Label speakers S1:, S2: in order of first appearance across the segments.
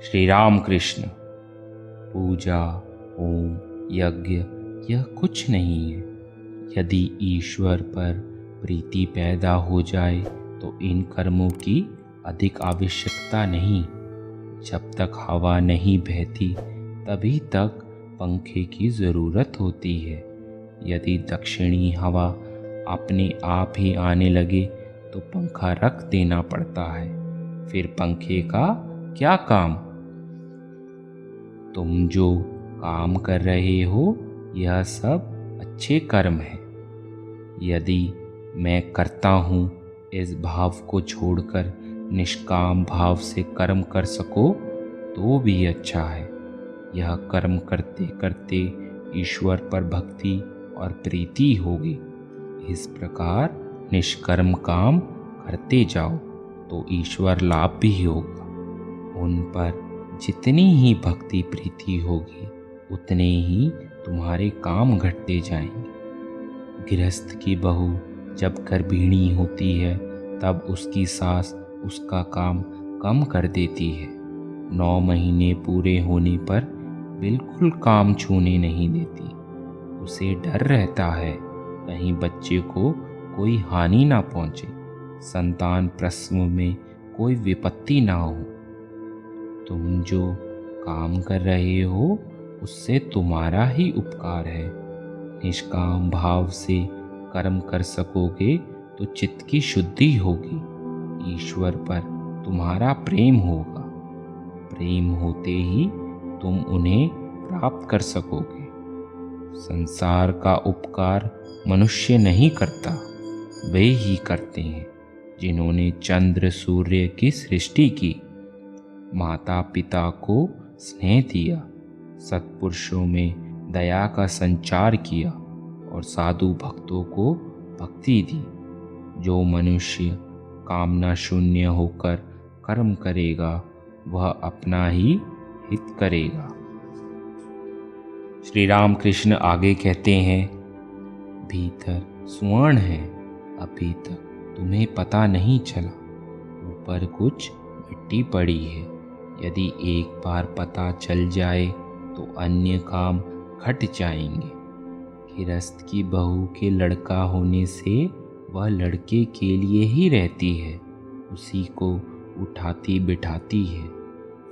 S1: श्री राम कृष्ण। पूजा, home, यज्ञ यह कुछ नहीं है। यदि ईश्वर पर प्रीति पैदा हो जाए तो इन कर्मों की अधिक आवश्यकता नहीं। जब तक हवा नहीं बहती तभी तक पंखे की ज़रूरत होती है। यदि दक्षिणी हवा अपने आप ही आने लगे तो पंखा रख देना पड़ता है। फिर पंखे का क्या काम? तुम जो काम कर रहे हो यह सब अच्छे कर्म है। यदि मैं करता हूँ इस भाव को छोड़कर निष्काम भाव से कर्म कर सको तो भी अच्छा है। यह कर्म करते करते ईश्वर पर भक्ति और प्रीति होगी। इस प्रकार निष्कर्म काम करते जाओ तो ईश्वर लाभ भी होगा। उन पर जितनी ही भक्ति प्रीति होगी उतने ही तुम्हारे काम घटते जाएंगे। गृहस्थ की बहू जब गर्भिणी होती है तब उसकी सास उसका काम कम कर देती है। 9 महीने पूरे होने पर बिल्कुल काम छूने नहीं देती। उसे डर रहता है कहीं बच्चे को कोई हानि ना पहुँचे, संतान प्रसव में कोई विपत्ति ना हो। तुम जो काम कर रहे हो उससे तुम्हारा ही उपकार है। निष्काम भाव से कर्म कर सकोगे तो चित्त की शुद्धि होगी। ईश्वर पर तुम्हारा प्रेम होगा। प्रेम होते ही तुम उन्हें प्राप्त कर सकोगे। संसार का उपकार मनुष्य नहीं करता, वे ही करते हैं जिन्होंने चंद्र सूर्य की सृष्टि की, माता पिता को स्नेह दिया, सत्पुरुषों में दया का संचार किया और साधु भक्तों को भक्ति दी। जो मनुष्य कामना शून्य होकर कर्म करेगा वह अपना ही हित करेगा। श्री राम कृष्ण आगे कहते हैं, भीतर स्वर्ण है, अभी तक तुम्हें पता नहीं चला। ऊपर कुछ मिट्टी पड़ी है। यदि एक बार पता चल जाए तो अन्य काम घट जाएंगे। गृहस्थ की बहू के लड़का होने से वह लड़के के लिए ही रहती है, उसी को उठाती बिठाती है।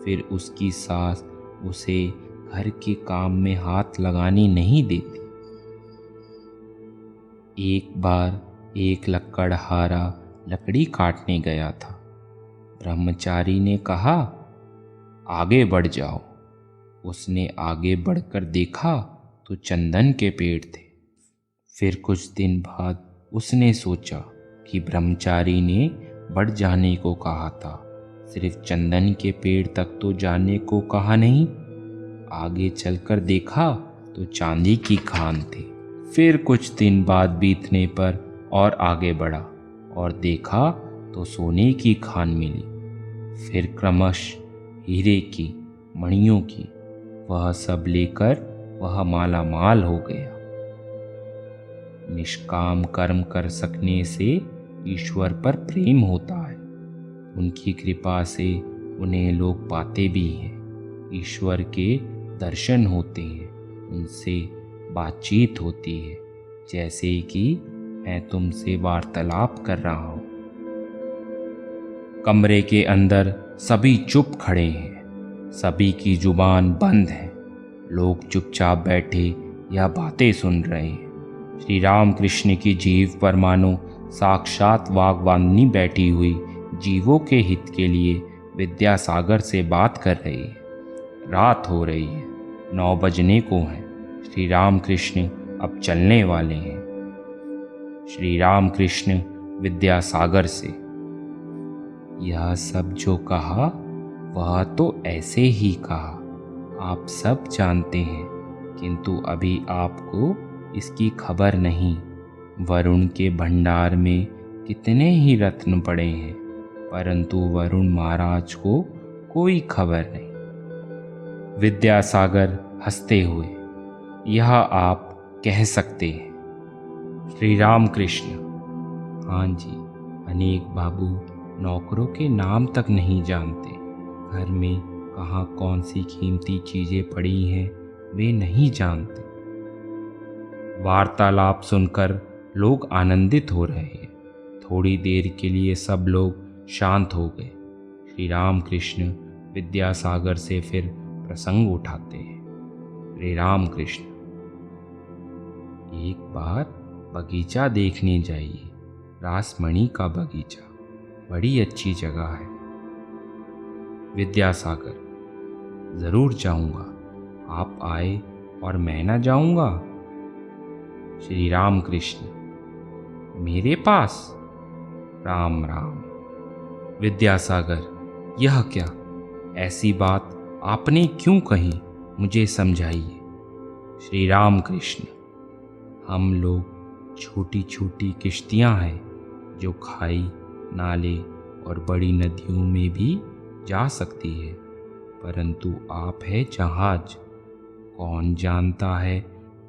S1: फिर उसकी सास उसे घर के काम में हाथ लगाने नहीं देती। एक बार एक लकड़हारा लकड़ी काटने गया था। ब्रह्मचारी ने कहा, आगे बढ़ जाओ। उसने आगे बढ़कर देखा तो चंदन के पेड़ थे। फिर कुछ दिन बाद उसने सोचा कि ब्रह्मचारी ने बढ़ जाने को कहा था, सिर्फ चंदन के पेड़ तक तो जाने को कहा नहीं। आगे चलकर देखा तो चांदी की खान थी। फिर कुछ दिन बाद बीतने पर और आगे बढ़ा और देखा तो सोने की खान मिली। फिर क्रमश हीरे की, मणियों की, वह सब लेकर वह माला माल हो गया। निष्काम कर्म कर सकने से ईश्वर पर प्रेम होता है। उनकी कृपा से उन्हें लोग पाते भी हैं। ईश्वर के दर्शन होते हैं, उनसे बातचीत होती है, जैसे कि मैं तुमसे वार्तालाप कर रहा हूँ। कमरे के अंदर सभी चुप खड़े हैं, सभी की जुबान बंद है। लोग चुपचाप बैठे या बातें सुन रहे हैं। श्री राम कृष्ण की जीभ पर मानो साक्षात वाग्वानी बैठी हुई जीवों के हित के लिए विद्यासागर से बात कर रही है। रात हो रही है, 9 बजने को हैं। श्री राम कृष्ण अब चलने वाले हैं। श्री राम कृष्ण विद्यासागर से, यह सब जो कहा वह तो ऐसे ही कहा, आप सब जानते हैं, किंतु अभी आपको इसकी खबर नहीं। वरुण के भंडार में कितने ही रत्न पड़े हैं, परंतु वरुण महाराज को कोई खबर नहीं। विद्यासागर हंसते हुए, यह आप कह सकते हैं। श्री राम कृष्ण, हाँ जी, अनेक बाबू नौकरों के नाम तक नहीं जानते। घर में कहाँ कौन सी कीमती चीज़ें पड़ी हैं वे नहीं जानते। वार्तालाप सुनकर लोग आनंदित हो रहे हैं। थोड़ी देर के लिए सब लोग शांत हो गए। श्री राम कृष्ण विद्यासागर से फिर प्रसंग उठाते हैं। श्री राम कृष्ण, एक बार बगीचा देखने जाइए, रासमणी का बगीचा, बड़ी अच्छी जगह है। विद्यासागर, ज़रूर जाऊंगा, आप आए और मैं ना जाऊंगा। श्री राम कृष्ण, मेरे पास? राम राम। विद्यासागर, यह क्या, ऐसी बात आपने क्यों कही, मुझे समझाइए। श्री राम कृष्ण, हम लोग छोटी छोटी किश्तियां हैं जो खाई, नाले और बड़ी नदियों में भी जा सकती है, परंतु आप है जहाज, कौन जानता है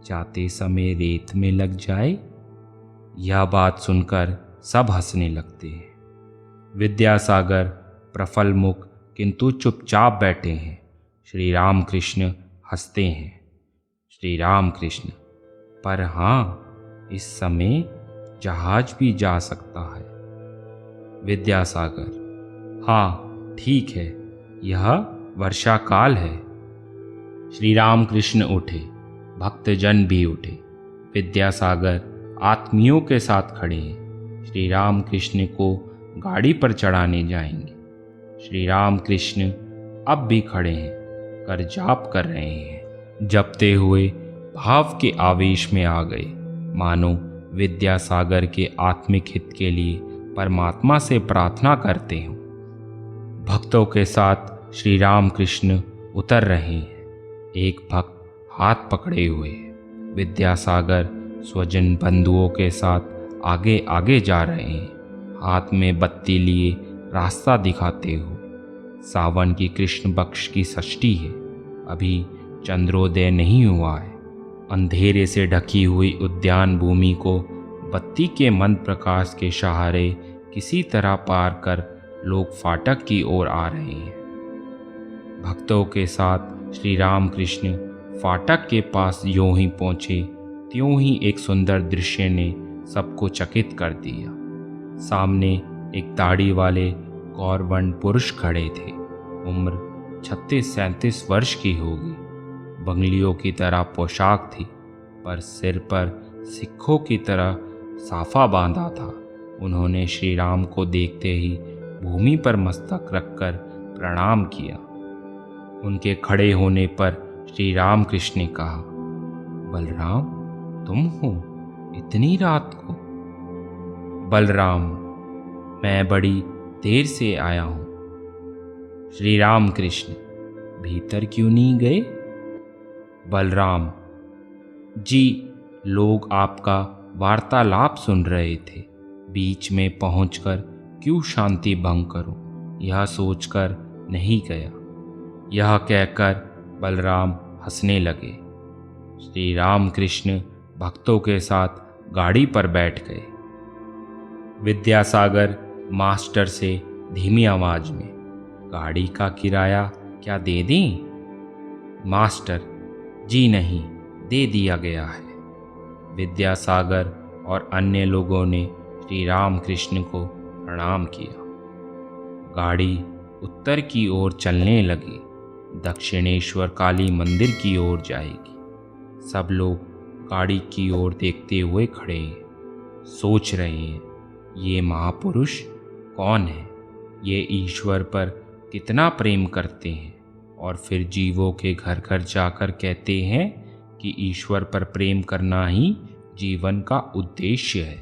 S1: जाते समय रेत में लग जाए। यह बात सुनकर सब हंसने लगते हैं। विद्यासागर प्रफुल्ल मुख किंतु चुपचाप बैठे हैं। श्री राम कृष्ण हंसते हैं। श्री राम कृष्ण, पर हाँ, इस समय जहाज भी जा सकता है। विद्यासागर, हाँ ठीक है, यह वर्षा काल है। श्री राम कृष्ण उठे, भक्तजन भी उठे। विद्यासागर आत्मियों के साथ खड़े हैं। श्री राम कृष्ण को गाड़ी पर चढ़ाने जाएंगे। श्री राम कृष्ण अब भी खड़े हैं, कर जाप कर रहे हैं। जपते हुए भाव के आवेश में आ गए, मानो विद्यासागर के आत्मिक हित के लिए परमात्मा से प्रार्थना करते हों। भक्तों के साथ श्री राम कृष्ण उतर रहे हैं। एक भक्त हाथ पकड़े हुए है। विद्यासागर स्वजन बंधुओं के साथ आगे आगे जा रहे हैं, हाथ में बत्ती लिए रास्ता दिखाते हुए। सावन की कृष्ण पक्ष की षष्ठी है, अभी चंद्रोदय नहीं हुआ है। अंधेरे से ढकी हुई उद्यान भूमि को बत्ती के मंद प्रकाश के सहारे किसी तरह पार कर लोग फाटक की ओर आ रहे हैं। भक्तों के साथ श्री राम कृष्ण फाटक के पास यों ही पहुँचे त्यों ही एक सुंदर दृश्य ने सबको चकित कर दिया। सामने एक दाढ़ी वाले गौरवर्ण पुरुष खड़े थे। उम्र 36-37 वर्ष की होगी। बंगलियों की तरह पोशाक थी, पर सिर पर सिक्खों की तरह साफा बांधा था। उन्होंने श्री राम को देखते ही भूमि पर मस्तक रखकर प्रणाम किया। उनके खड़े होने पर श्री राम कृष्ण ने कहा, बलराम, तुम हो इतनी रात को? बलराम, मैं बड़ी देर से आया हूँ। श्री राम कृष्ण, भीतर क्यों नहीं गए? बलराम जी, लोग आपका वार्तालाप सुन रहे थे, बीच में पहुंचकर क्यों शांति भंग करूं, यह सोचकर नहीं गया। यह कहकर बलराम हंसने लगे। श्री राम कृष्ण भक्तों के साथ गाड़ी पर बैठ गए। विद्यासागर मास्टर से धीमी आवाज में, गाड़ी का किराया क्या दे दें? मास्टर, जी नहीं, दे दिया गया है। विद्यासागर और अन्य लोगों ने श्री राम कृष्ण को प्रणाम किया। गाड़ी उत्तर की ओर चलने लगी, दक्षिणेश्वर काली मंदिर की ओर जाएगी। सब लोग गाड़ी की ओर देखते हुए खड़े हैं, सोच रहे हैं, ये महापुरुष कौन है? ये ईश्वर पर कितना प्रेम करते हैं और फिर जीवों के घर घर जाकर कहते हैं कि ईश्वर पर प्रेम करना ही जीवन का उद्देश्य है।